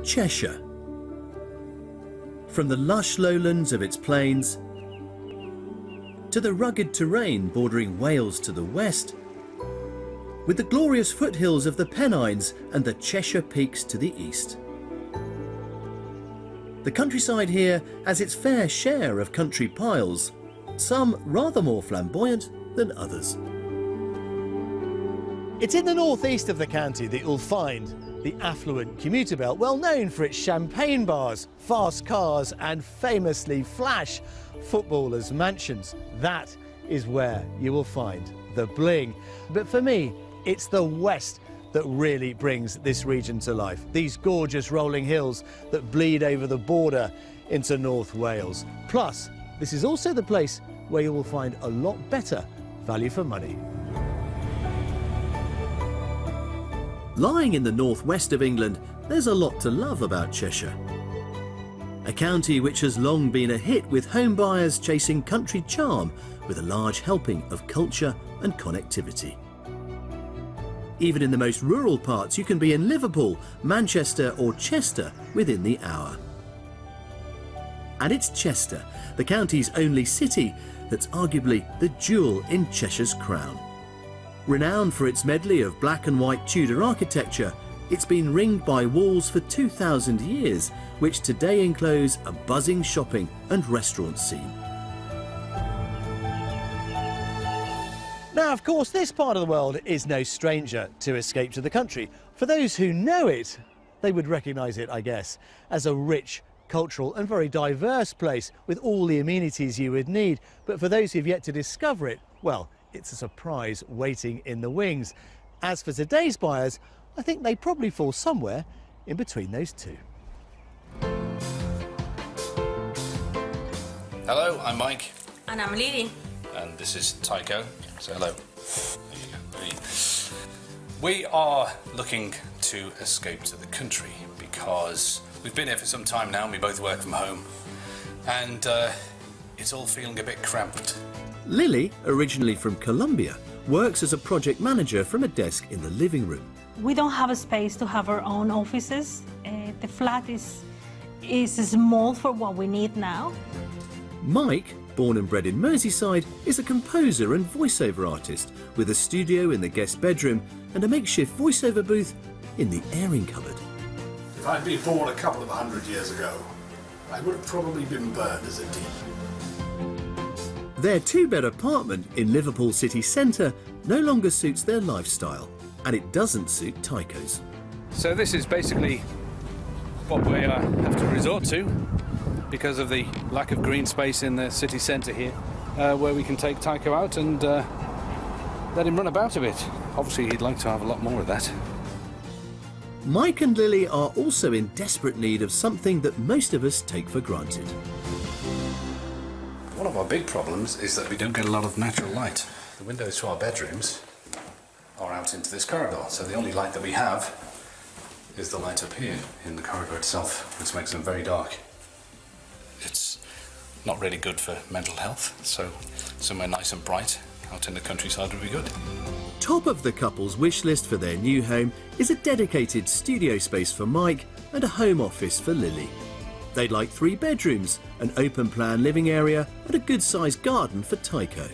Cheshire. From the lush lowlands of its plains to the rugged terrain bordering Wales to the west, with the glorious foothills of the Pennines and the Cheshire Peaks to the east. The countryside here has its fair share of country piles, some rather more flamboyant than others. It's in the northeast of the county that you'll find the affluent commuter belt, well known for its champagne bars, fast cars and famously flash footballers' mansions. That is where you will find the bling. But for me, it's the west that really brings this region to life. These gorgeous rolling hills that bleed over the border into North Wales. Plus, this is also the place where you will find a lot better value for money. Lying in the northwest of England, there's a lot to love about Cheshire. A county which has long been a hit with home buyers chasing country charm with a large helping of culture and connectivity. Even in the most rural parts, you can be in Liverpool, Manchester or Chester within the hour. And it's Chester, the county's only city, that's arguably the jewel in Cheshire's crown. Renowned for its medley of black and white Tudor architecture, it's been ringed by walls for 2,000 years, which today enclose a buzzing shopping and restaurant scene. Now, of course, this part of the world is no stranger to Escape to the Country. For those who know it, they would recognise it, I guess, as a rich, cultural and very diverse place with all the amenities you would need. But for those who've yet to discover it, well, it's a surprise waiting in the wings. As for today's buyers, I think they probably fall somewhere in between those two. Hello, I'm Mike. And I'm Lily. And this is Tycho. So hello. There you go. We are looking to escape to the country because we've been here for some time now and we both work from home. And it's all feeling a bit cramped. Lily, originally from Colombia, works as a project manager from a desk in the living room. We don't have a space to have our own offices. The flat is small for what we need now. Mike, born and bred in Merseyside, is a composer and voiceover artist with a studio in the guest bedroom and a makeshift voiceover booth in the airing cupboard. If I'd been born a couple of 100 years ago, I would have probably been burned as a deep. Their two-bed apartment in Liverpool city centre no longer suits their lifestyle, and it doesn't suit Tycho's. So this is basically what we have to resort to because of the lack of green space in the city centre here, where we can take Tycho out and let him run about a bit. Obviously, he'd like to have a lot more of that. Mike and Lily are also in desperate need of something that most of us take for granted. One of our big problems is that we don't get a lot of natural light. The windows to our bedrooms are out into this corridor, so the only light that we have is the light up here in the corridor itself, which makes them very dark. It's not really good for mental health, so somewhere nice and bright out in the countryside would be good. Top of the couple's wish list for their new home is a dedicated studio space for Mike and a home office for Lily. They'd like 3 bedrooms, an open-plan living area and a good-sized garden for Tycho.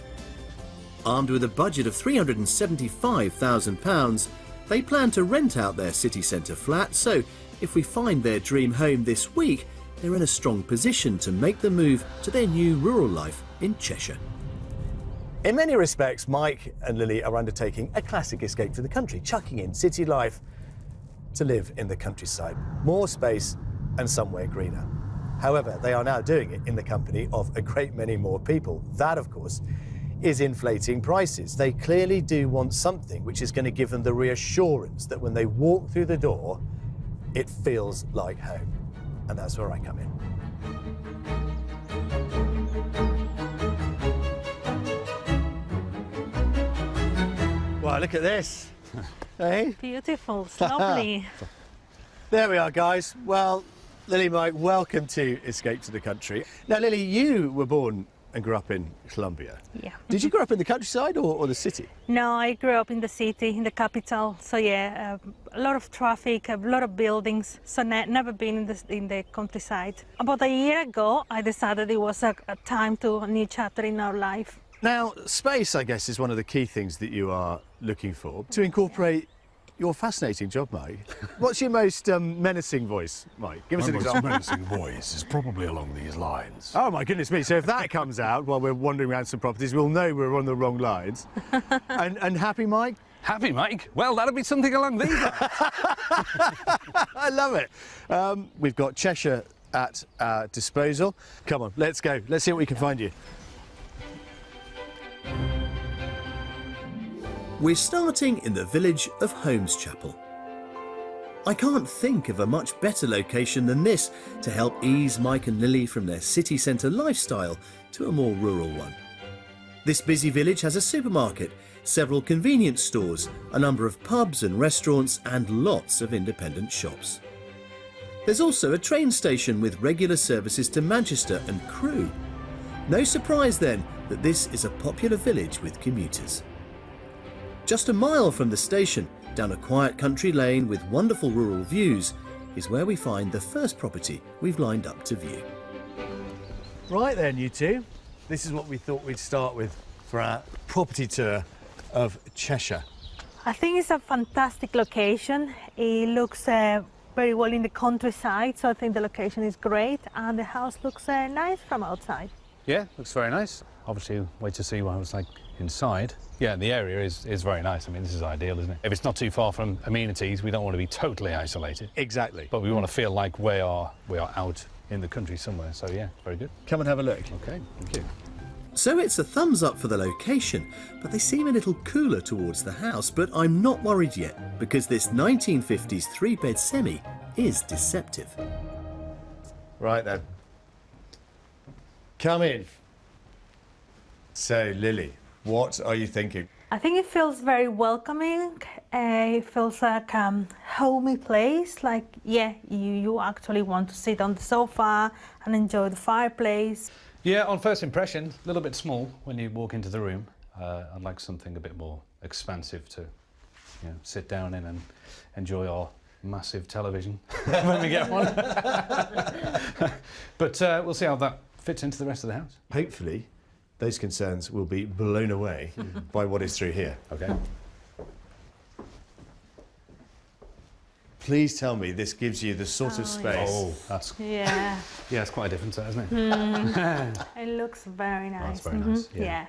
Armed with a budget of £375,000, they plan to rent out their city centre flat, so if we find their dream home this week, they're in a strong position to make the move to their new rural life in Cheshire. In many respects, Mike and Lily are undertaking a classic escape to the country, chucking in city life to live in the countryside. More space and somewhere greener. However, they are now doing it in the company of a great many more people. That, of course, is inflating prices. They clearly do want something which is going to give them the reassurance that when they walk through the door, it feels like home. And that's where I come in. Wow, look at this. Hey? Beautiful, it's lovely. There we are, guys. Well, Lily, Mike, welcome to Escape to the Country. Now, Lily, you were born and grew up in Colombia. Yeah. Did you grow up in the countryside or the city? No, I grew up in the city, in the capital. So yeah, a lot of traffic, a lot of buildings. So never been in the countryside. About a year ago, I decided it was a time to a new chapter in our life. Now, space, I guess, is one of the key things that you are looking for to incorporate your fascinating job, Mike. What's your most menacing voice, Mike? Give us an example. My most menacing voice is probably along these lines. Oh my goodness me! So if that comes out while we're wandering around some properties, we'll know we're on the wrong lines. and happy, Mike? Happy, Mike? Well, that'll be something along these lines. I love it. We've got Cheshire at our disposal. Come on, let's go. Let's see what we can find you. We're starting in the village of Holmeschapel. I can't think of a much better location than this to help ease Mike and Lily from their city centre lifestyle to a more rural one. This busy village has a supermarket, several convenience stores, a number of pubs and restaurants, and lots of independent shops. There's also a train station with regular services to Manchester and Crewe. No surprise then that this is a popular village with commuters. Just a mile from the station, down a quiet country lane with wonderful rural views, is where we find the first property we've lined up to view. Right then, you two. This is what we thought we'd start with for our property tour of Cheshire. I think it's a fantastic location. It looks very well in the countryside, so I think the location is great, and the house looks nice from outside. Yeah, looks very nice. Obviously, wait to see what it was like inside. Yeah, the area is very nice. I mean, this is ideal, isn't it? If it's not too far from amenities, we don't want to be totally isolated. Exactly. But we want to feel like we are out in the country somewhere. So yeah, very good. Come and have a look. Okay, thank you. So it's a thumbs up for the location, but they seem a little cooler towards the house. But I'm not worried yet, because this 1950s three-bed semi is deceptive. Right then. Come in. So, Lily, what are you thinking? I think it feels very welcoming. It feels like a homey place. Like, yeah, you actually want to sit on the sofa and enjoy the fireplace. Yeah, on first impression, a little bit small when you walk into the room. I'd like something a bit more expansive to, sit down in and enjoy our massive television when we get one. But we'll see how that fits into the rest of the house. Hopefully, those concerns will be blown away by what is through here. Okay. Please tell me this gives you the sort of space. Oh, that's Yeah, it's quite a different set, isn't it? it looks very nice. That's very nice. Yeah.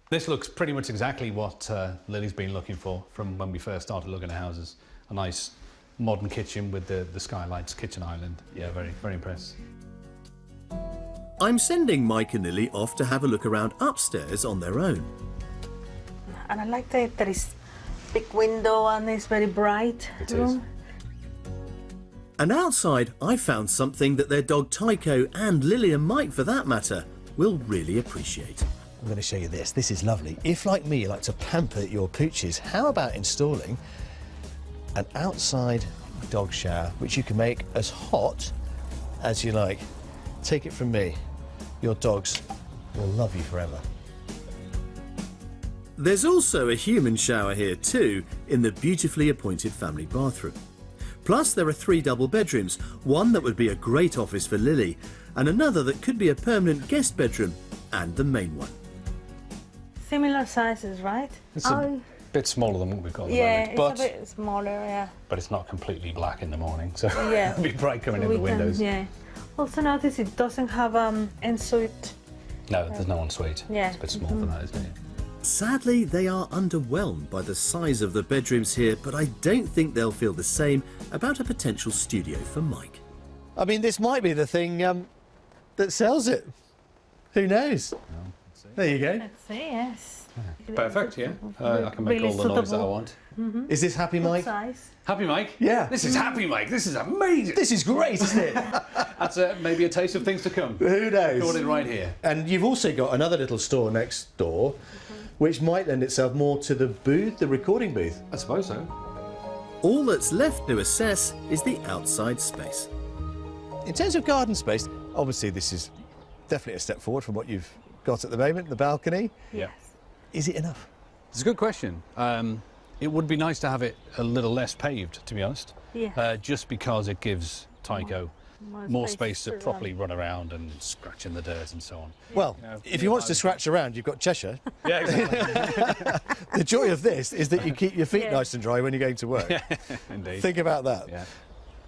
This looks pretty much exactly what Lily's been looking for from when we first started looking at houses. A nice modern kitchen with the skylights, kitchen island. Yeah, very, very impressed. I'm sending Mike and Lily off to have a look around upstairs on their own. And I like that there is big window and it's very bright. It is. And outside, I found something that their dog Tycho, and Lily and Mike for that matter, will really appreciate. I'm going to show you this. This is lovely. If, like me, you like to pamper your pooches, how about installing an outside dog shower, which you can make as hot as you like? Take it from me, your dogs will love you forever. There's also a human shower here too, in the beautifully appointed family bathroom. Plus there are 3 double bedrooms, one that would be a great office for Lily, and another that could be a permanent guest bedroom, and the main one. Similar sizes, right? It's a bit smaller than what we've got at the yeah, moment. But, it's a bit smaller, yeah. but it's not completely black in the morning, so Yeah. it'll be bright coming in the windows. Yeah. Also notice it doesn't have ensuite. No, there's no ensuite. Yeah. It's a bit small for that, isn't it? Sadly, they are underwhelmed by the size of the bedrooms here, but I don't think they'll feel the same about a potential studio for Mike. I mean, this might be the thing that sells it. Who knows? There you go. Let's see, yes. Perfect, yeah. I can make Really all the noise that I suitable. want. Is this Happy Good Mike? size. Happy Mike? Yeah. This is Happy Mike. This is amazing. This is great, isn't it? That's maybe a taste of things to come. Who knows? Recorded right here. And you've also got another little store next door, which might lend itself more to the booth, the recording booth. I suppose so. All that's left to assess is the outside space. In terms of garden space, obviously this is definitely a step forward from what you've got at the moment, the balcony. Yeah. Is it enough? It's a good question. It would be nice to have it a little less paved, to be honest. Yeah. Just because it gives Tycho more space to run. properly run around and scratch in the dirt and so on. Well, if he wants to scratch around, you've got Cheshire. Yeah, exactly. The joy of this is that you keep your feet nice and dry when you're going to work. Indeed. Think about that. Yeah.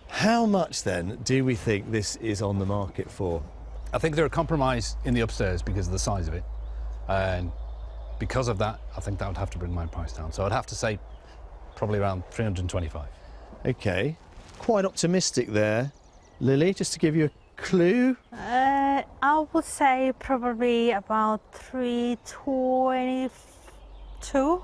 How much then do we think this is on the market for? I think they're a compromise in the upstairs because of the size of it. And because of that, I think that would have to bring my price down. So I'd have to say probably around 325. Okay, quite optimistic there. Lily, just to give you a clue. I would say probably about 322.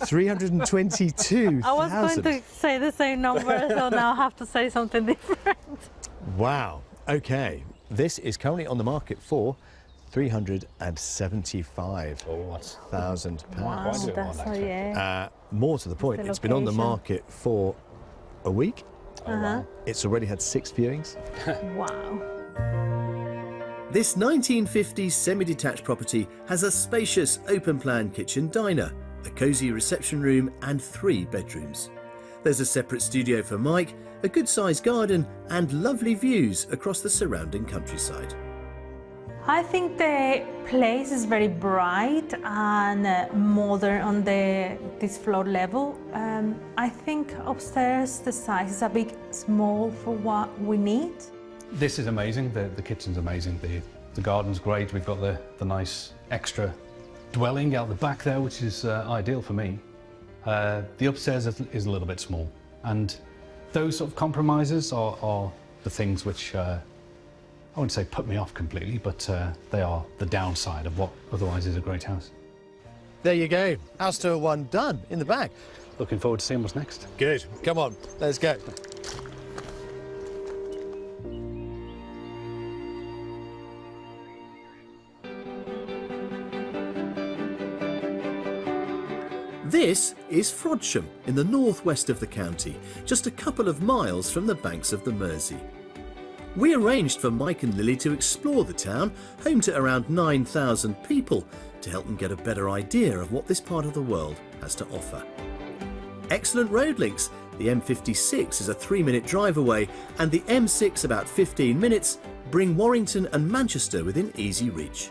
322,000. I was going to say the same number, so now I have to say something different. Wow. Okay, this is currently on the market for £375,000. Wow, that's yeah. More to the point, The it's been on the location. market for a week. Uh-huh. It's already had 6 viewings. Wow. This 1950s semi-detached property has a spacious open-plan kitchen diner, a cosy reception room and 3 bedrooms. There's a separate studio for Mike, a good-sized garden and lovely views across the surrounding countryside. I think the place is very bright and modern on this floor level. I think upstairs the size is a bit small for what we need. This is amazing. The kitchen's amazing. The garden's great. We've got the nice extra dwelling out the back there, which is ideal for me. The upstairs is a little bit small. And those sort of compromises are the things which I wouldn't say put me off completely, but they are the downside of what otherwise is a great house. There you go. House tour 1 done in the bag. Looking forward to seeing what's next. Good. Come on, let's go. This is Frodsham in the northwest of the county, just a couple of miles from the banks of the Mersey. We arranged for Mike and Lily to explore the town, home to around 9,000 people, to help them get a better idea of what this part of the world has to offer. Excellent road links. The M56 is a 3-minute drive away and the M6 about 15 minutes bring Warrington and Manchester within easy reach.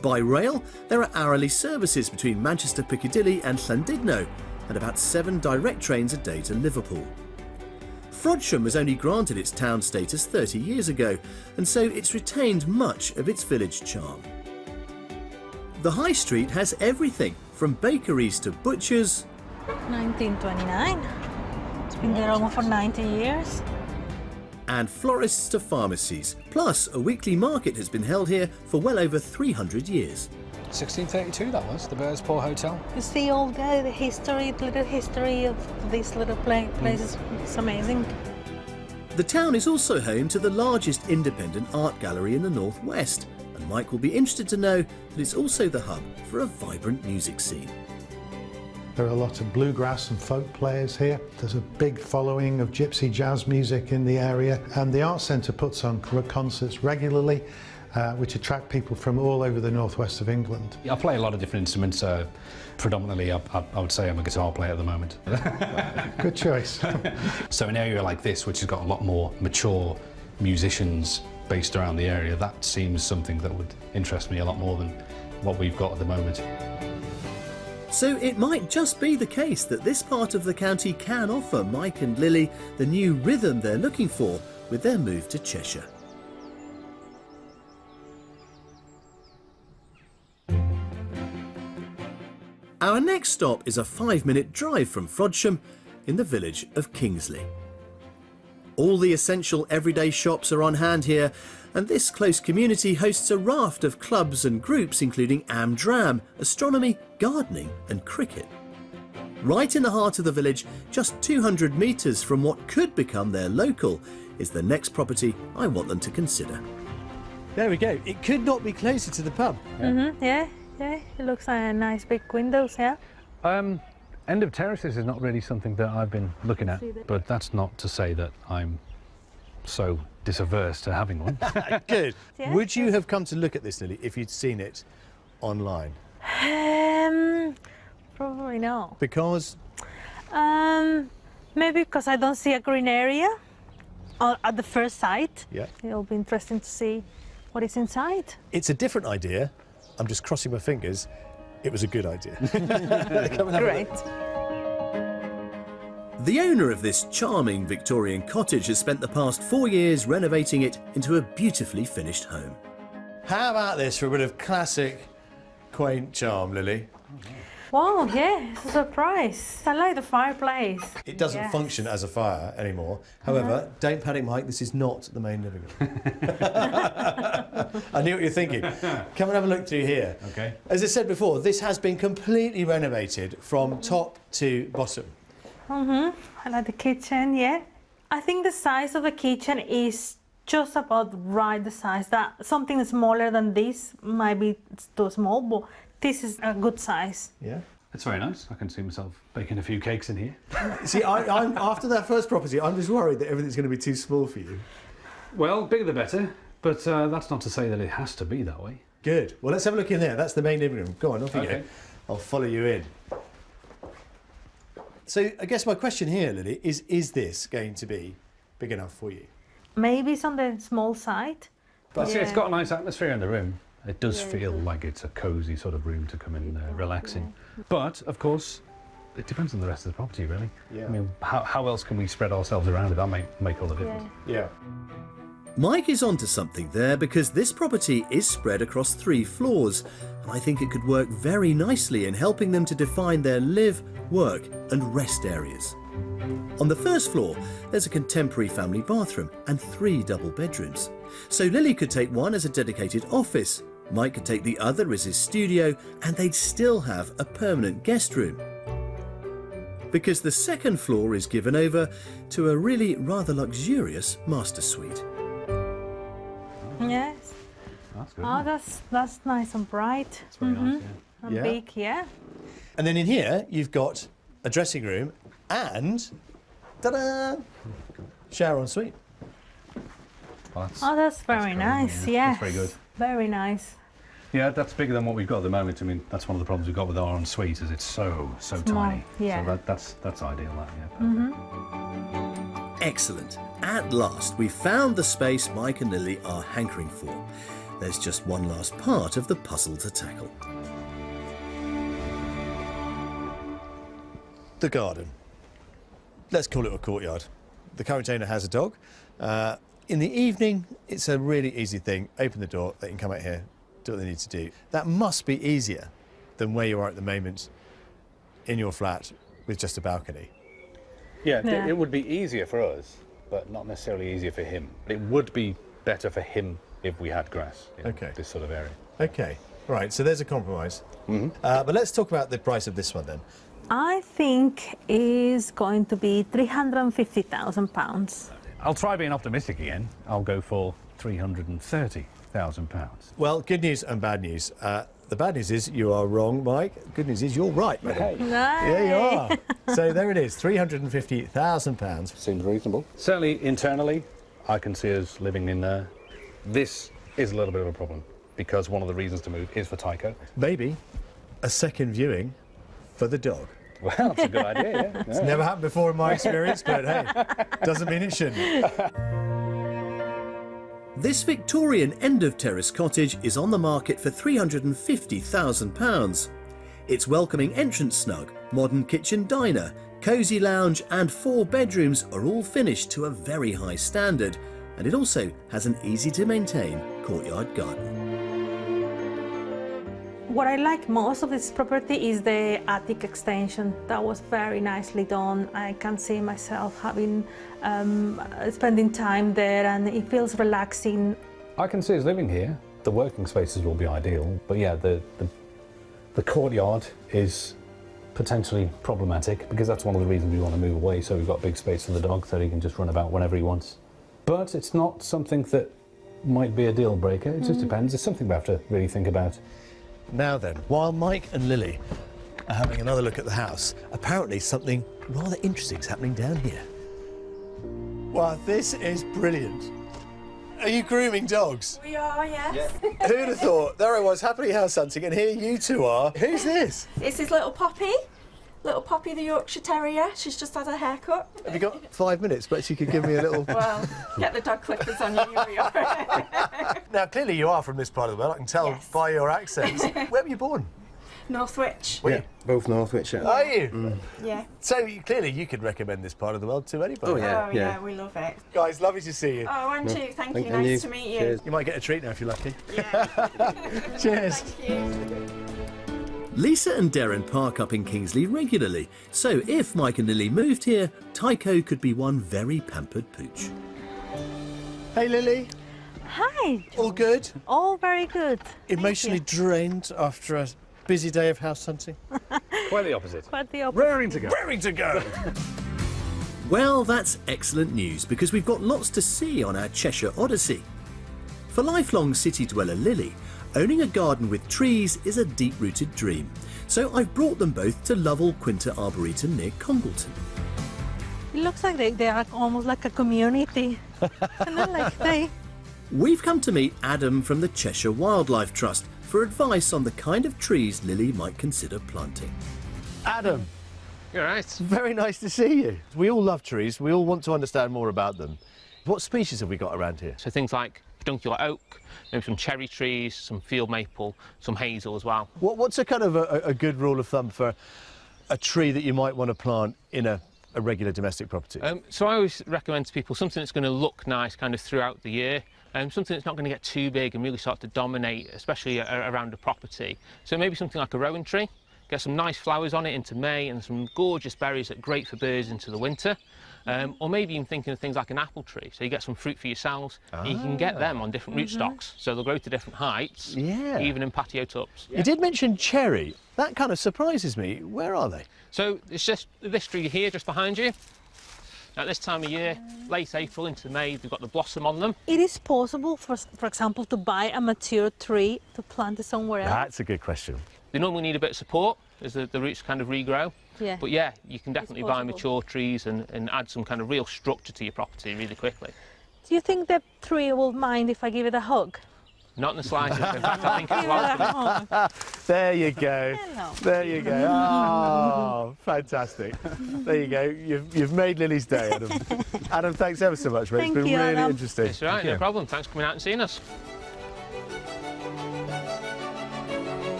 By rail, there are hourly services between Manchester Piccadilly and Llandudno and about 7 direct trains a day to Liverpool. Frodsham was only granted its town status 30 years ago, and so it's retained much of its village charm. The high street has everything, from bakeries to butchers, 1929. It's been there almost for 90 years. and florists to pharmacies. Plus, a weekly market has been held here for well over 300 years. 1632 that was, the Bearspaw Hotel. You see all the little history of this little place. It's amazing. The town is also home to the largest independent art gallery in the northwest, and Mike will be interested to know that it's also the hub for a vibrant music scene. There are a lot of bluegrass and folk players here. There's a big following of gypsy jazz music in the area, and the Art Centre puts on concerts regularly, which attract people from all over the northwest of England. I play a lot of different instruments. Predominantly, I would say I'm a guitar player at the moment. Good choice. So an area like this, which has got a lot more mature musicians based around the area, that seems something that would interest me a lot more than what we've got at the moment. So it might just be the case that this part of the county can offer Mike and Lily the new rhythm they're looking for with their move to Cheshire. Our next stop is a 5-minute drive from Frodsham in the village of Kingsley. All the essential everyday shops are on hand here, and this close community hosts a raft of clubs and groups including Am-Dram, astronomy, gardening and cricket. Right in the heart of the village, just 200 metres from what could become their local, is the next property I want them to consider. There we go. It could not be closer to the pub. Yeah, it looks like nice big windows, yeah. End of terraces is not really something that I've been looking at, but that's not to say that I'm so disaverse to having one. Good. Yeah. Would you have come to look at this, Lily, if you'd seen it online? Probably no. Because Maybe because I don't see a green area at the first sight. yeah, It'll be interesting to see what is inside. it's a different idea. I'm just crossing my fingers. It was a good idea. Come and have a Great. look. The owner of this charming Victorian cottage has spent the past 4 years renovating it into a beautifully finished home. How about this for a bit of classic, quaint charm, Lily? Wow, yeah, it's a surprise. I like the fireplace. It doesn't Yes. function as a fire anymore. However, don't panic, Mike, this is not the main living room. I knew what you're thinking. Come and have a look through here. Okay. As I said before, this has been completely renovated from top to bottom. I like the kitchen, yeah. I think the size of the kitchen is just about right, the size. That something smaller than this might be too small, but this is a good size. Yeah. It's very nice. I can see myself baking a few cakes in here. See, I'm after that first property, I'm just worried that everything's going to be too small for you. Well, bigger the better, but that's not to say that it has to be that way. Good. Well, let's have a look in there. That's the main living room. Go on, off you go. Okay. I'll follow you in. So I guess my question here, Lily, is this going to be big enough for you? Maybe it's on the small side. But see, it's Yeah. got a nice atmosphere in the room. It does feel like it's a cosy sort of room to come and relax in. But, of course, it depends on the rest of the property, really. Yeah. I mean, how else can we spread ourselves around it? That might make all the difference. Yeah. Mike is onto something there because this property is spread across 3 floors, and I think it could work very nicely in helping them to define their live, work and rest areas. On the first floor, there's a contemporary family bathroom and 3 double bedrooms. So Lily could take one as a dedicated office, Mike could take the other as his studio, and they'd still have a permanent guest room. Because the second floor is given over to a really rather luxurious master suite. Yes. That's good. Oh, that's nice and bright. It's very nice, yeah. And Yeah. big, yeah. And then in here, you've got a dressing room and, ta-da, shower en suite. Well, that's, Oh, that's very good, nice, yeah. yes. That's very good. Very nice. Yeah, that's bigger than what we've got at the moment. I mean, that's one of the problems we've got with our ensuite, is it's so Small, tiny. yeah. So that's ideal, that, yeah. Perfect. Excellent. At last, we found the space Mike and Lily are hankering for. There's just one last part of the puzzle to tackle. The garden. Let's call it a courtyard. The current owner has a dog. In the evening, it's a really easy thing. Open the door, they can come out here, do what they need to do. That must be easier than where you are at the moment in your flat with just a balcony. Yeah, Yeah. it would be easier for us, but not necessarily easier for him. It would be better for him if we had grass in Okay. this sort of area. Okay, right, so there's a compromise. But let's talk about the price of this one then. I think is going to be £350,000. I'll try being optimistic again. I'll go for £330,000. Well, good news and bad news. The bad news is you are wrong, Mike. Good news is you're right, madam. Yeah, you are. So there it is, £350,000. Seems reasonable. Certainly internally, I can see us living in there. This is a little bit of a problem because one of the reasons to move is for Tycho. Maybe a second viewing for the dog. Well, that's a good idea, yeah. It's never happened before in my experience, but hey, doesn't mean it shouldn't. This Victorian end-of-terrace cottage is on the market for £350,000. Its welcoming entrance snug, modern kitchen diner, cosy lounge and 4 bedrooms are all finished to a very high standard, and it also has an easy-to-maintain courtyard garden. What I like most of this property is the attic extension. That was very nicely done. I can see myself having spending time there, and it feels relaxing. I can see us living here. The working spaces will be ideal, but yeah, the courtyard is potentially problematic because that's one of the reasons we want to move away, so we've got big space for the dog so he can just run about whenever he wants. But it's not something that might be a deal breaker. It just depends. It's something we have to really think about. Now then, while Mike and Lily are having another look at the house, apparently something rather interesting is happening down here. Wow, this is brilliant. Are you grooming dogs? We are, yes. Who'd have thought? There I was, happily house hunting, and here you two are. Who's this? This is little Poppy. Little Poppy the Yorkshire Terrier. She's just had her hair cut. Have you got 5 minutes? But you could give me a little... Well, get the dog clippers on you, here we are. Now, clearly you are from this part of the world. I can tell Yes. by your accents. Where were you born? Northwich. Were you? Both Northwich. Are you? Yeah. So clearly you could recommend this part of the world to anybody. Oh, yeah. Oh, yeah, we love it. Guys, lovely to see you. Oh, and you. Thank you. and Nice you. to meet you. Cheers. You might get a treat now if you're lucky. Yeah. Cheers. Thank you. Lisa and Darren park up in Kingsley regularly, so if Mike and Lily moved here, Tycho could be one very pampered pooch. Hey, Lily. Hi. All good? All very good. Emotionally drained after a busy day of house hunting? Quite the opposite. Quite the opposite. Raring to go. Raring to go! Well, that's excellent news because we've got lots to see on our Cheshire Odyssey. For lifelong city dweller Lily, owning a garden with trees is a deep-rooted dream. So I've brought them both to Lovell Quinta Arboretum near Congleton. It looks like they are almost like a community. Kind of like they. We've come to meet Adam from the Cheshire Wildlife Trust for advice on the kind of trees Lily might consider planting. Adam, You're right. very nice to see you. We all love trees. We all want to understand more about them. What species have we got around here? So things like peduncular oak, maybe some cherry trees, some field maple, some hazel as well. What's a kind of a good rule of thumb for a tree that you might want to plant in a regular domestic property? So I always recommend to people something that's going to look nice kind of throughout the year. Something that's not going to get too big and really start to dominate, especially around a property. So maybe something like a rowan tree. Get some nice flowers on it into May and some gorgeous berries that are great for birds into the winter. Or maybe even thinking of things like an apple tree. So you get some fruit for yourselves. And you can get them on different rootstocks. So they'll grow to different heights, Yeah. even in patio tubs. You did mention cherry. That kind of surprises me. Where are they? So it's just this tree here, just behind you. At this time of year, late April into May, they've got the blossom on them. It is possible, for example, to buy a mature tree to plant it somewhere else. That's a good question. They normally need a bit of support as the roots kind of regrow. Yeah. But yeah, you can definitely buy possible. mature trees and add some kind of real structure to your property really quickly. Do you think the tree will mind if I give it a hug? Not in the slightest. In fact, I think it's Give it a welcome. hug. There you go. Hello. There you go. Oh, fantastic. There you go. You've made Lily's day, Adam. Adam, thanks ever so much, mate. Thank it's been you, really Adam. interesting. It's all right, no problem. Thanks for coming out and seeing us.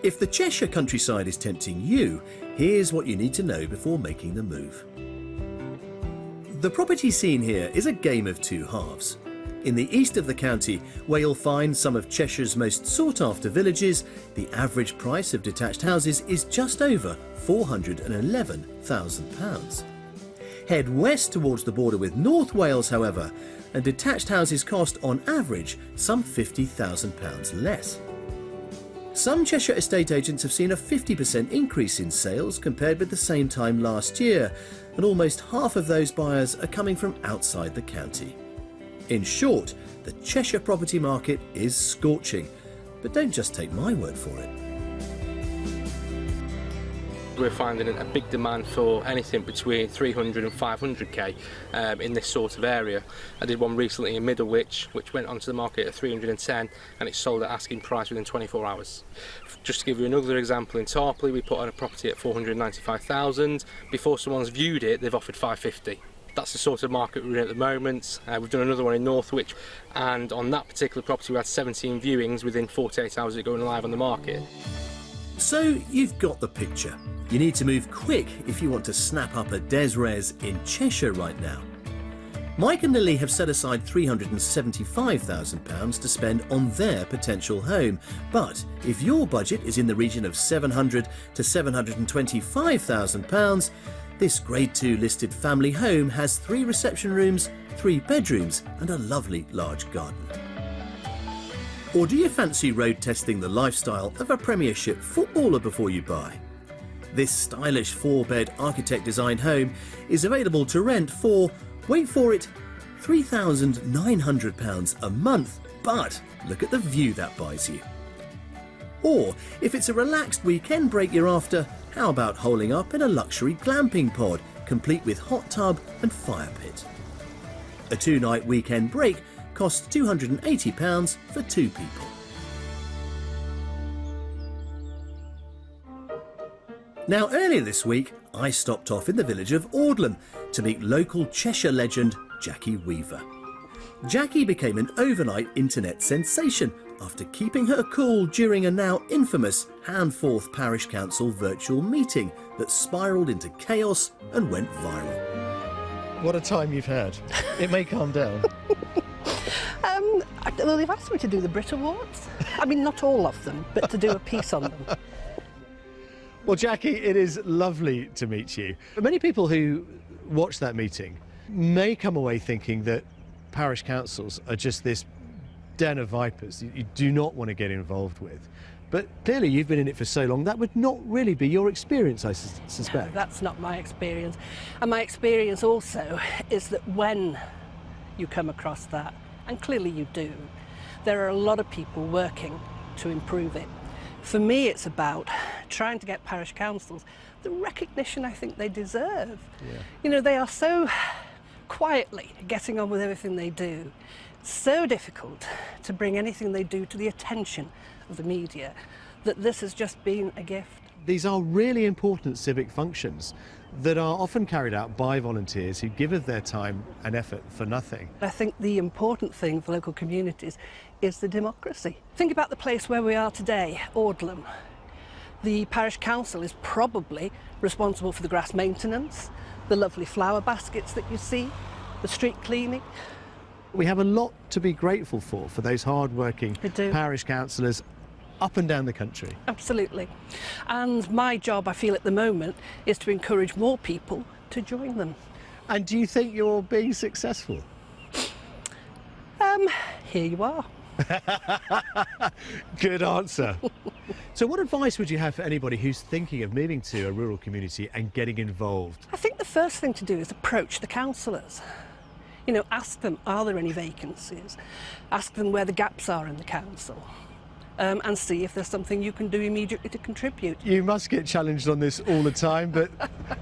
If the Cheshire countryside is tempting you, here's what you need to know before making the move. The property scene here is a game of two halves. In the east of the county, where you'll find some of Cheshire's most sought-after villages, the average price of detached houses is just over £411,000. Head west towards the border with North Wales, however, and detached houses cost, on average, some £50,000 less. Some Cheshire estate agents have seen a 50% increase in sales compared with the same time last year, and almost half of those buyers are coming from outside the county. In short, the Cheshire property market is scorching, but don't just take my word for it. We're finding a big demand for anything between 300 and 500k in this sort of area. I did one recently in Middlewich, which went onto the market at 310, and it sold at asking price within 24 hours. Just to give you another example, in Tarpley we put on a property at 495,000. Before someone's viewed it, they've offered 550. That's the sort of market we're in at the moment. We've done another one in Northwich, and on that particular property we had 17 viewings within 48 hours of it going live on the market. So you've got the picture. You need to move quick if you want to snap up a des res in Cheshire right now. Mike and Lily have set aside £375,000 to spend on their potential home, but if your budget is in the region of £700,000 to £725,000, this Grade 2 listed family home has 3 reception rooms, 3 bedrooms and a lovely large garden. Or do you fancy road testing the lifestyle of a Premiership footballer before you buy? This stylish 4-bed architect-designed home is available to rent for, wait for it, £3,900 a month, but look at the view that buys you. Or, if it's a relaxed weekend break you're after, how about holing up in a luxury glamping pod, complete with hot tub and fire pit? A 2-night weekend break costs £280 for 2 people. Now, earlier this week, I stopped off in the village of Audlem to meet local Cheshire legend Jackie Weaver. Jackie became an overnight internet sensation after keeping her cool during a now infamous Handforth Parish Council virtual meeting that spiralled into chaos and went viral. What a time you've had. It may calm down. Well, they've asked me to do the Brit Awards. I mean, not all of them, but to do a piece on them. Well, Jackie, it is lovely to meet you. Many people who watch that meeting may come away thinking that parish councils are just this den of vipers you do not want to get involved with. But clearly you've been in it for so long, that would not really be your experience, I suspect. No, that's not my experience. And my experience also is that when you come across that, and clearly you do, there are a lot of people working to improve it. For me, it's about trying to get parish councils the recognition I think they deserve. Yeah. You know, they are so quietly getting on with everything they do. It's so difficult to bring anything they do to the attention of the media that this has just been a gift. These are really important civic functions that are often carried out by volunteers who give of their time and effort for nothing. I think the important thing for local communities is the democracy. Think about the place where we are today, Audlem. The parish council is probably responsible for the grass maintenance, the lovely flower baskets that you see, the street cleaning. We have a lot to be grateful for those hard-working We do. parish councillors up and down the country. Absolutely. And my job, I feel at the moment, is to encourage more people to join them. And do you think you're being successful? Here you are. Good answer. So what advice would you have for anybody who's thinking of moving to a rural community and getting involved? I think the first thing to do is approach the councillors. You know, ask them, are there any vacancies? Ask them where the gaps are in the council. And see if there's something you can do immediately to contribute. You must get challenged on this all the time, but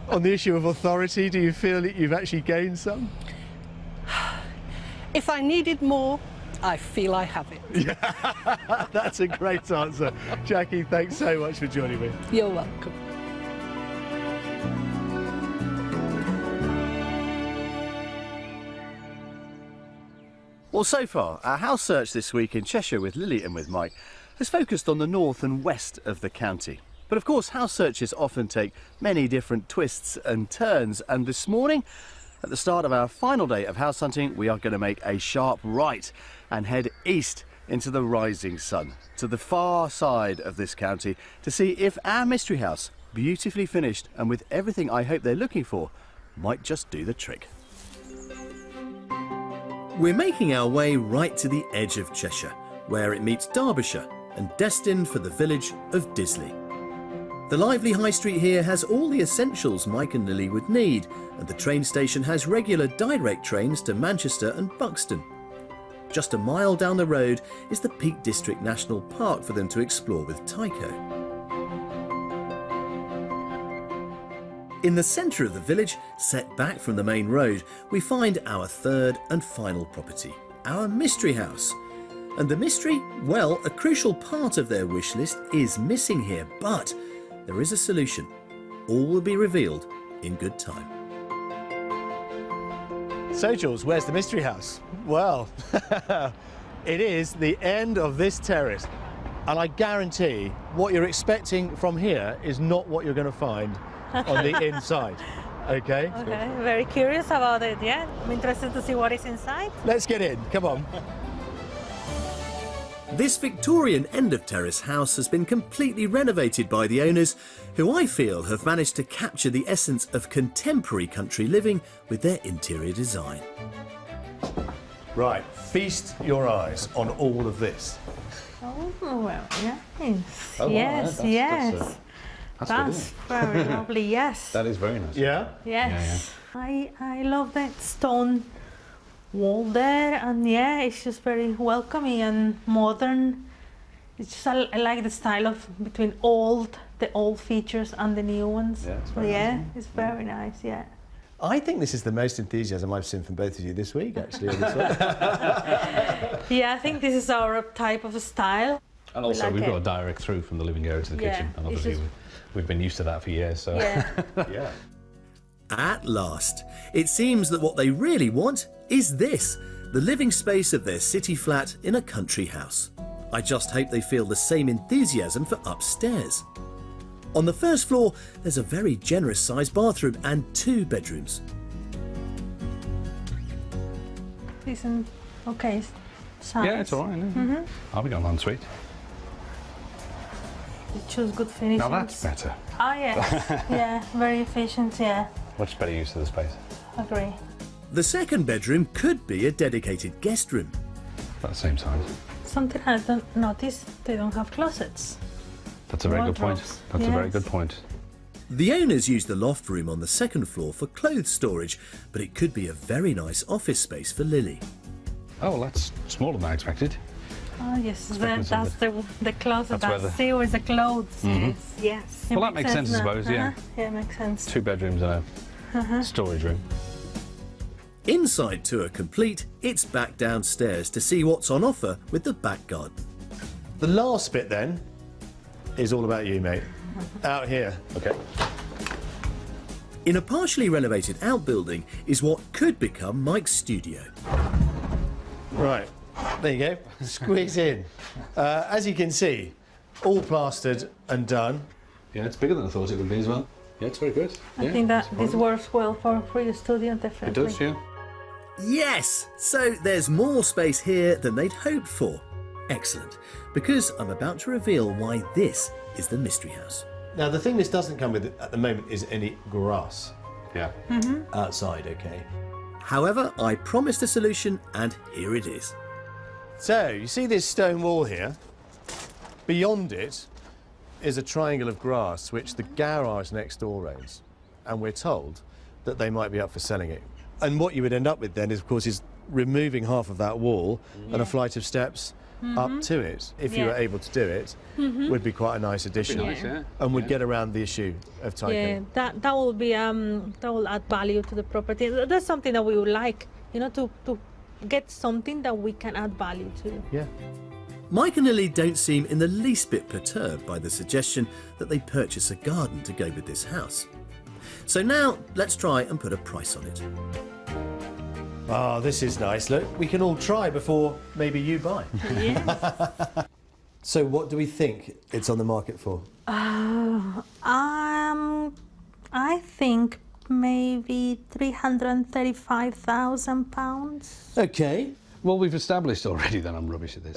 on the issue of authority, do you feel that you've actually gained some? If I needed more, I feel I have it. Yeah, that's a great answer. Jackie, thanks so much for joining me. You're welcome. Well, so far, our house search this week in Cheshire with Lily and with Mike has focused on the north and west of the county. But of course, house searches often take many different twists and turns, and this morning, at the start of our final day of house hunting, we are going to make a sharp right and head east into the rising sun, to the far side of this county, to see if our mystery house, beautifully finished and with everything I hope they're looking for, might just do the trick. We're making our way right to the edge of Cheshire, where it meets Derbyshire and destined for the village of Disley. The lively high street here has all the essentials Mike and Lily would need, and the train station has regular direct trains to Manchester and Buxton. Just a mile down the road is the Peak District National Park for them to explore with Tycho. In the centre of the village, set back from the main road, we find our third and final property, our mystery house. And the mystery? Well, a crucial part of their wish list is missing here, but there is a solution. All will be revealed in good time. So, Jules, where's the mystery house? Well, it is the end of this terrace. And I guarantee what you're expecting from here is not what you're going to find on the inside. Okay? Okay, very curious about it, yeah. I'm interested to see what is inside. Let's get in, come on. This Victorian end-of-terrace house has been completely renovated by the owners, who I feel have managed to capture the essence of contemporary country living with their interior design. Right, feast your eyes on all of this. Oh, well, yes. Oh, wow, yes, that's- yes. That's Very lovely, yes. That is very nice. Yeah? Yes. I love that stone wall there, and yeah, it's just very welcoming and modern. It's just, I like the style of between the old features and the new ones. Yeah, it's very nice. It's very nice, yeah. I think this is the most enthusiasm I've seen from both of you this week, actually. On this one. Yeah, I think this is our type of style. And also, like we've it. got a direct through from the living area to the Yeah, kitchen, and it's obviously just- we've been used to that for years. So Yeah. Yeah. At last, it seems that what they really want is this, the living space of their city flat in a country house. I just hope they feel the same enthusiasm for upstairs. On the first floor, there's a very generous sized bathroom and 2 bedrooms. Decent, okay size. yeah, it's all right. Isn't it? I'll be going ensuite. You choose good finishes. Now that's better. Ah, yes. Yeah, very efficient, yeah. Much better use of the space. Agree. The second bedroom could be a dedicated guest room. About the same size. Something I don't notice, they don't have closets. That's a very good point. Wardrobes. That's a very Yes. good point. The owners use the loft room on the second floor for clothes storage, but it could be a very nice office space for Lily. Oh, well, that's smaller than I expected. Oh, yes, Expecting that's the closet. That's where That's the- where the clothes is. Yes. It Well, that makes sense, I now. suppose, yeah. Yeah, it makes sense. 2 bedrooms and a storage room. Inside tour complete, it's back downstairs to see what's on offer with the back garden. The last bit then is all about you, mate. Out here. Okay. In a partially renovated outbuilding is what could become Mike's studio. Right, there you go. Squeeze in. As you can see, all plastered and done. Yeah, it's bigger than I thought it would be as well. Yeah, it's very good. I think that this works well for your studio, definitely. It does, yeah. Yes! So there's more space here than they'd hoped for. Excellent, because I'm about to reveal why this is the mystery house. Now, the thing this doesn't come with at the moment is any grass Yeah. outside, okay? However, I promised a solution, and here it is. So, you see this stone wall here? Beyond it is a triangle of grass which the garage next door owns. And we're told that they might be up for selling it. And what you would end up with then, is, of course, is removing half of that wall and a flight of steps up to it. If you were able to do it, would be quite a nice addition. Nice, yeah. And would get around the issue of typing. Yeah, that will be that will add value to the property. That's something that we would like, you know, to get something that we can add value to. Yeah. Mike and Lily don't seem in the least bit perturbed by the suggestion that they purchase a garden to go with this house. So now, let's try and put a price on it. Oh, this is nice. Look, we can all try before maybe you buy. Yeah. So what do we think it's on the market for? I think maybe £335,000. Okay. Well, we've established already that I'm rubbish at this.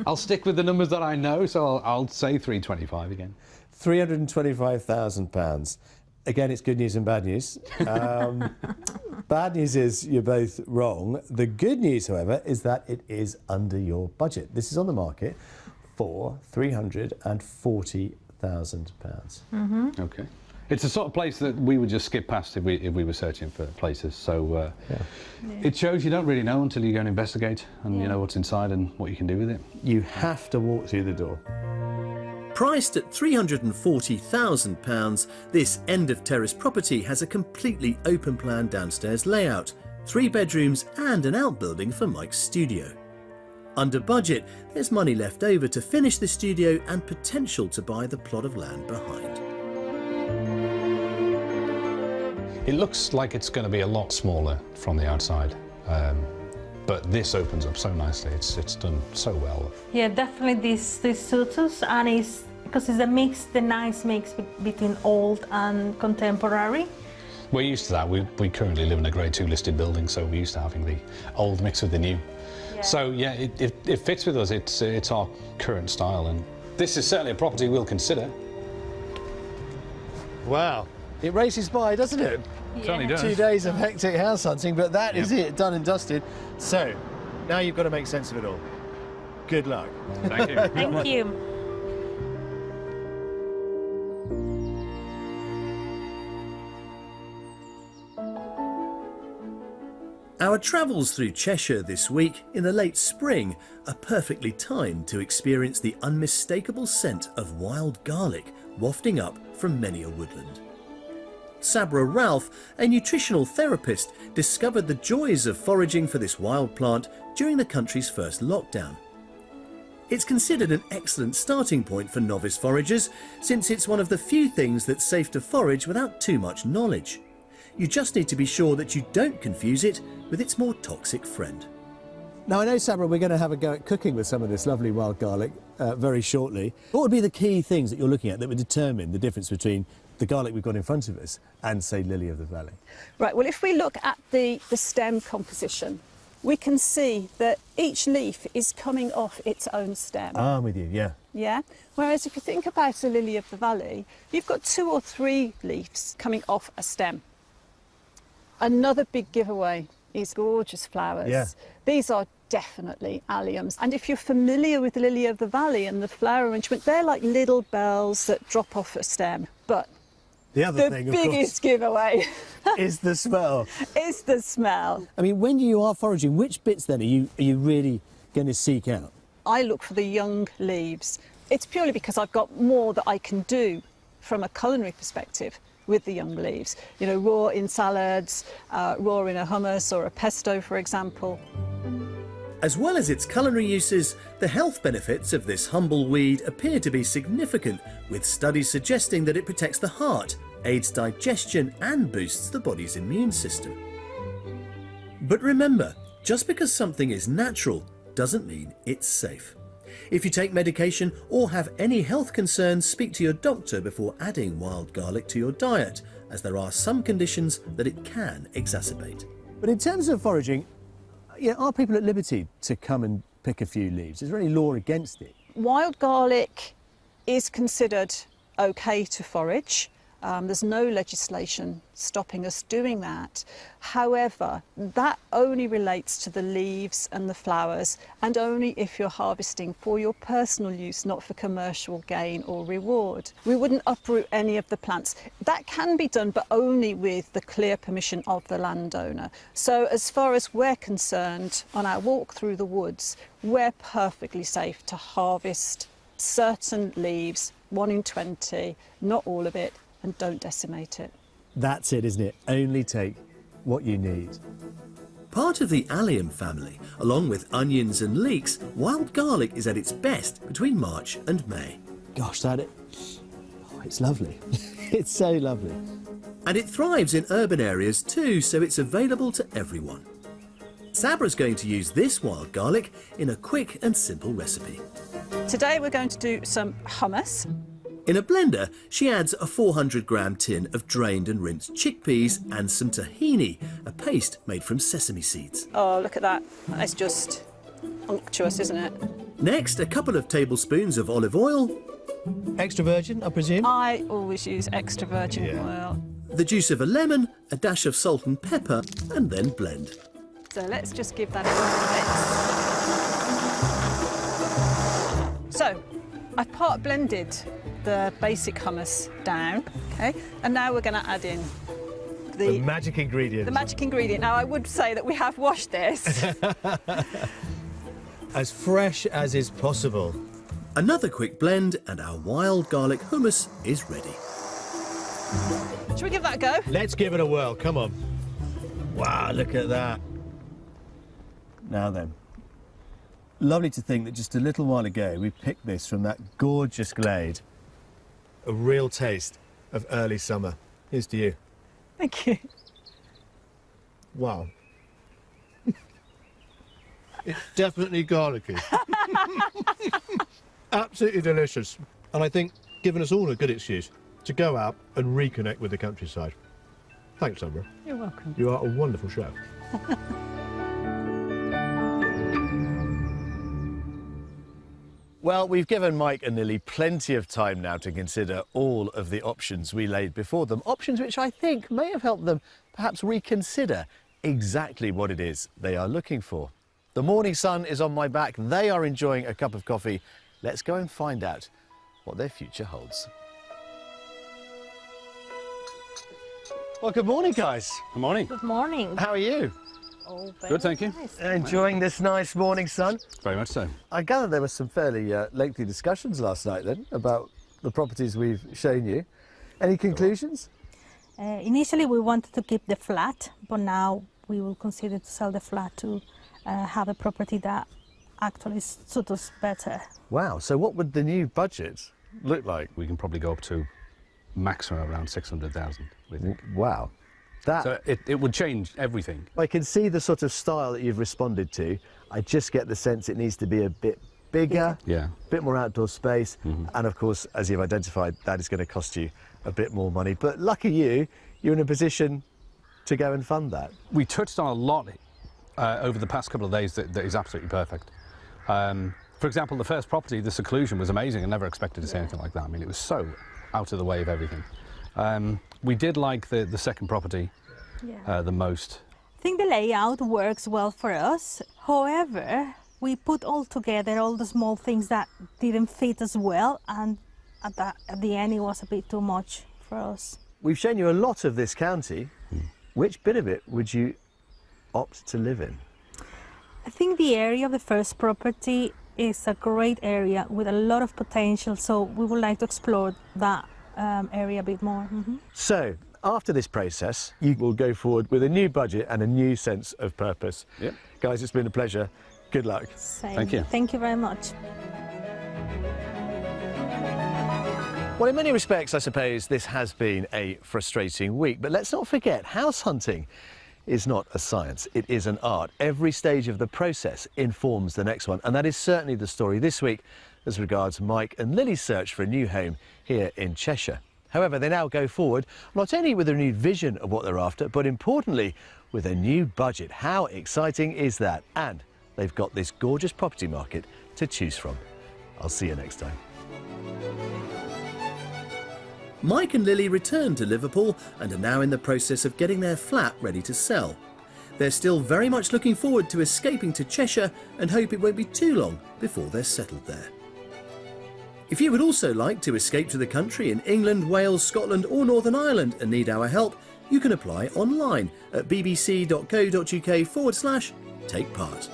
I'll stick with the numbers that I know, so I'll say 325 again. £325,000. Again, it's good news and bad news. Bad news is you're both wrong. The good news, however, is that it is under your budget. This is on the market for £340,000. Okay. It's the sort of place that we would just skip past if we were searching for places. So it shows you don't really know until you go and investigate and you know what's inside and what you can do with it. You have to walk through the door. Priced at £340,000, this end of terrace property has a completely open plan downstairs layout, 3 bedrooms and an outbuilding for Mike's studio. Under budget, there's money left over to finish the studio and potential to buy the plot of land behind. It looks like it's going to be a lot smaller from the outside, but this opens up so nicely. It's done so well. Yeah, definitely this suits us, and it's because it's a mix, the nice mix between old and contemporary. We're used to that. We currently live in a Grade 2 listed building, so we're used to having the old mixed with the new. Yeah. So yeah, it fits with us. It's our current style, and this is certainly a property we'll consider. Wow. It races by, doesn't it? It certainly does. 2 days of hectic house hunting, but that is it, done and dusted. So, now you've got to make sense of it all. Good luck. Thank you. Thank you. Our travels through Cheshire this week in the late spring are perfectly timed to experience the unmistakable scent of wild garlic wafting up from many a woodland. Sabra Ralph, a nutritional therapist, discovered the joys of foraging for this wild plant during the country's first lockdown. It's considered an excellent starting point for novice foragers, since it's one of the few things that's safe to forage without too much knowledge. You just need to be sure that you don't confuse it with its more toxic friend. Now, I know, Sabra, we're going to have a go at cooking with some of this lovely wild garlic very shortly. What would be the key things that you're looking at that would determine the difference between the garlic we've got in front of us and, say, lily of the valley? Right, well, if we look at the stem composition, we can see that each leaf is coming off its own stem. Ah, I'm with you, yeah. Yeah? Whereas if you think about a lily of the valley, you've got 2 or 3 leaves coming off a stem. Another big giveaway is gorgeous flowers. Yeah. These are definitely alliums. And if you're familiar with the lily of the valley and the flower arrangement, they're like little bells that drop off a stem. But the other thing, of course, biggest giveaway is the smell. is the smell. I mean, when you are foraging, which bits then are you really going to seek out? I look for the young leaves. It's purely because I've got more that I can do from a culinary perspective with the young leaves. You know, raw in salads, raw in a hummus or a pesto, for example. As well as its culinary uses, the health benefits of this humble weed appear to be significant, with studies suggesting that it protects the heart, aids digestion and boosts the body's immune system. But remember, just because something is natural doesn't mean it's safe. If you take medication or have any health concerns, speak to your doctor before adding wild garlic to your diet, as there are some conditions that it can exacerbate. But in terms of foraging, are people at liberty to come and pick a few leaves? Is there any law against it? Wild garlic is considered okay to forage. There's no legislation stopping us doing that. However, that only relates to the leaves and the flowers, and only if you're harvesting for your personal use, not for commercial gain or reward. We wouldn't uproot any of the plants. That can be done, but only with the clear permission of the landowner. So as far as we're concerned, on our walk through the woods, we're perfectly safe to harvest certain leaves, 1 in 20, not all of it, and don't decimate it. That's it, isn't it? Only take what you need. Part of the allium family, along with onions and leeks, wild garlic is at its best between March and May. Gosh, it's lovely. It's so lovely. And it thrives in urban areas too, so it's available to everyone. Sabra's going to use this wild garlic in a quick and simple recipe. Today we're going to do some hummus. In a blender, she adds a 400-gram tin of drained and rinsed chickpeas and some tahini, a paste made from sesame seeds. Oh, look at that. That's just unctuous, isn't it? Next, a couple of tablespoons of olive oil. Extra virgin, I presume? I always use extra virgin oil. The juice of a lemon, a dash of salt and pepper, and then blend. So let's just give that a little bit. So, I've part blended the basic hummus down, okay? And now we're going to add in the magic ingredient. The magic ingredient. Now, I would say that we have washed this. As fresh as is possible. Another quick blend and our wild garlic hummus is ready. Shall we give that a go? Let's give it a whirl, come on. Wow, look at that. Now then. Lovely to think that just a little while ago we picked this from that gorgeous glade. A real taste of early summer. Here's to you. Thank you. Wow. It's definitely garlicky. Absolutely delicious. And I think given us all a good excuse to go out and reconnect with the countryside. Thanks, Sabra. You're welcome. You are a wonderful chef. Well, we've given Mike and Lily plenty of time now to consider all of the options we laid before them. Options which I think may have helped them perhaps reconsider exactly what it is they are looking for. The morning sun is on my back. They are enjoying a cup of coffee. Let's go and find out what their future holds. Well, good morning, guys. Good morning. Good morning. How are you? Oh, Good, thank you. nice. Enjoying this nice morning sun? Very much so. I gather there were some fairly lengthy discussions last night then about the properties we've shown you. Any conclusions? Initially, we wanted to keep the flat, but now we will consider to sell the flat to have a property that actually suits us better. Wow, so what would the new budget look like? We can probably go up to maximum around 600,000, we think. Wow. That, So it would change everything. I can see the sort of style that you've responded to. I just get the sense it needs to be a bit bigger, Yeah. a bit more outdoor space, and of course, as you've identified, that is going to cost you a bit more money. But lucky you, you're in a position to go and fund that. We touched on a lot over the past couple of days that is absolutely perfect. For example, the first property, the seclusion was amazing. I never expected to see anything like that. I mean, it was so out of the way of everything. We did like the second property the most. I think the layout works well for us. However, we put all together all the small things that didn't fit as well, and at the end it was a bit too much for us. We've shown you a lot of this county. Which bit of it would you opt to live in? I think the area of the first property is a great area with a lot of potential, so we would like to explore that area a bit more. So, after this process, you will go forward with a new budget and a new sense of purpose. Yep. Guys, it's been a pleasure. Good luck. Same. Thank you. Thank you very much. Well, in many respects, I suppose this has been a frustrating week, but let's not forget, house hunting is not a science, it is an art. Every stage of the process informs the next one, and that is certainly the story this week as regards Mike and Lily's search for a new home here in Cheshire. However, they now go forward not only with a renewed vision of what they're after, but importantly, with a new budget. How exciting is that? And they've got this gorgeous property market to choose from. I'll see you next time. Mike and Lily returned to Liverpool and are now in the process of getting their flat ready to sell. They're still very much looking forward to escaping to Cheshire and hope it won't be too long before they're settled there. If you would also like to escape to the country in England, Wales, Scotland or Northern Ireland and need our help, you can apply online at bbc.co.uk/take part.